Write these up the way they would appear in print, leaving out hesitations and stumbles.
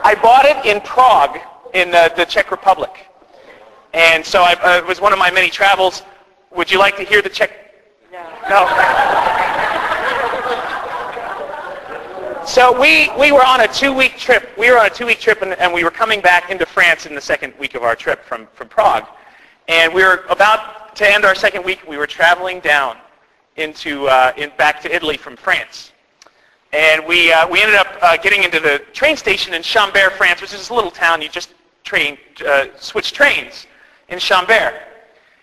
I bought it in Prague, in the Czech Republic. And so it was one of my many travels. Would you like to hear the Czech? No. So we were on a 2-week trip. We were on a 2-week trip, and we were coming back into France in the second week of our trip from Prague. And we were about to end our second week. We were traveling down back to Italy from France. And we ended up getting into the train station in Chambert, France, which is this little town. You just switch trains in Chambert.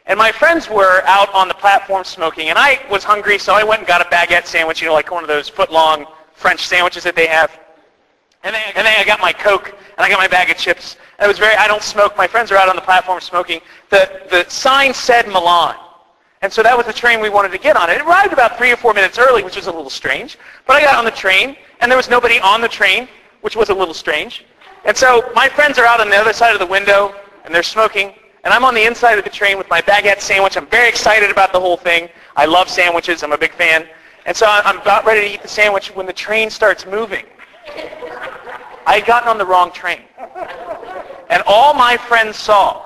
And my friends were out on the platform smoking, and I was hungry, so I went and got a baguette sandwich, like one of those foot-long French sandwiches that they have. And then I got my Coke, and I got my bag of chips. And I don't smoke. My friends are out on the platform smoking. The sign said Milan. And so that was the train we wanted to get on. It arrived about 3 or 4 minutes early, which was a little strange. But I got on the train, and there was nobody on the train, which was a little strange. And so my friends are out on the other side of the window, and they're smoking. And I'm on the inside of the train with my baguette sandwich. I'm very excited about the whole thing. I love sandwiches. I'm a big fan. And so I'm about ready to eat the sandwich when the train starts moving. I had gotten on the wrong train. And all my friends saw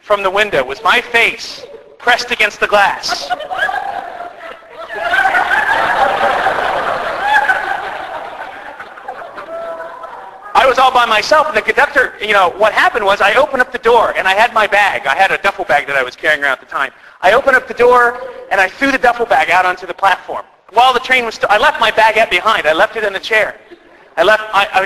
from the window was my face pressed against the glass. I was all by myself, and the conductor, what happened was I opened up the door, and I had my bag. I had a duffel bag that I was carrying around at the time. I opened up the door, and I threw the duffel bag out onto the platform. While the train was still, I left my baguette behind. I left it in the chair. I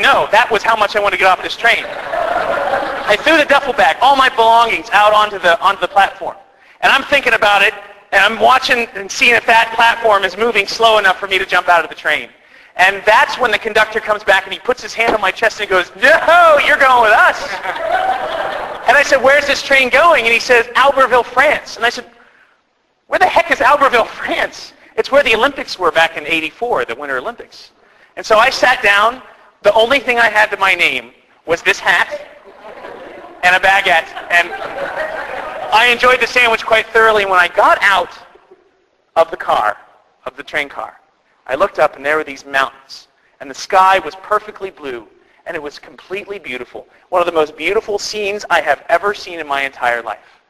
know, that was how much I wanted to get off this train. I threw the duffel bag, all my belongings, out onto the platform. And I'm thinking about it, and I'm watching and seeing if that platform is moving slow enough for me to jump out of the train. And that's when the conductor comes back, and he puts his hand on my chest, and he goes, "No, you're going with us." And I said, "Where's this train going?" And he says, "Albertville, France." And I said, "Where the heck is Albertville, France?" It's where the Olympics were back in '84, the Winter Olympics. And so I sat down. The only thing I had to my name was this hat and a baguette. And I enjoyed the sandwich quite thoroughly. And when I got out of the train car, I looked up, and there were these mountains. And the sky was perfectly blue, and it was completely beautiful. One of the most beautiful scenes I have ever seen in my entire life.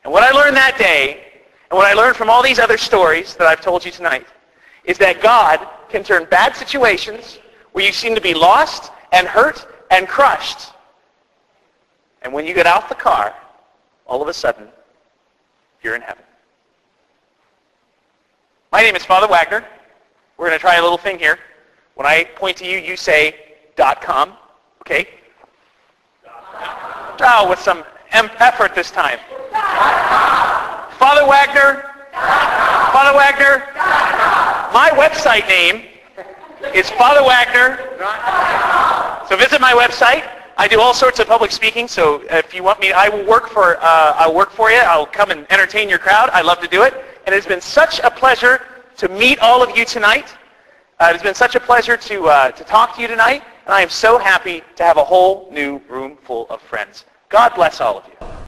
And what I learned that day, and what I learned from all these other stories that I've told you tonight, is that God can turn bad situations where you seem to be lost and hurt and crushed. And when you get out the car, all of a sudden, you're in heaven. My name is Father Wagner. We're going to try a little thing here. When I point to you, you say .com. Okay? Oh, with some effort this time. Father Wagner. Father Wagner. My website name is Father Wagner. So visit my website. I do all sorts of public speaking. So if you want me, I'll work for you. I'll come and entertain your crowd. I love to do it. And it's been such a pleasure to meet all of you tonight. It's been such a pleasure to talk to you tonight, and I am so happy to have a whole new room full of friends. God bless all of you.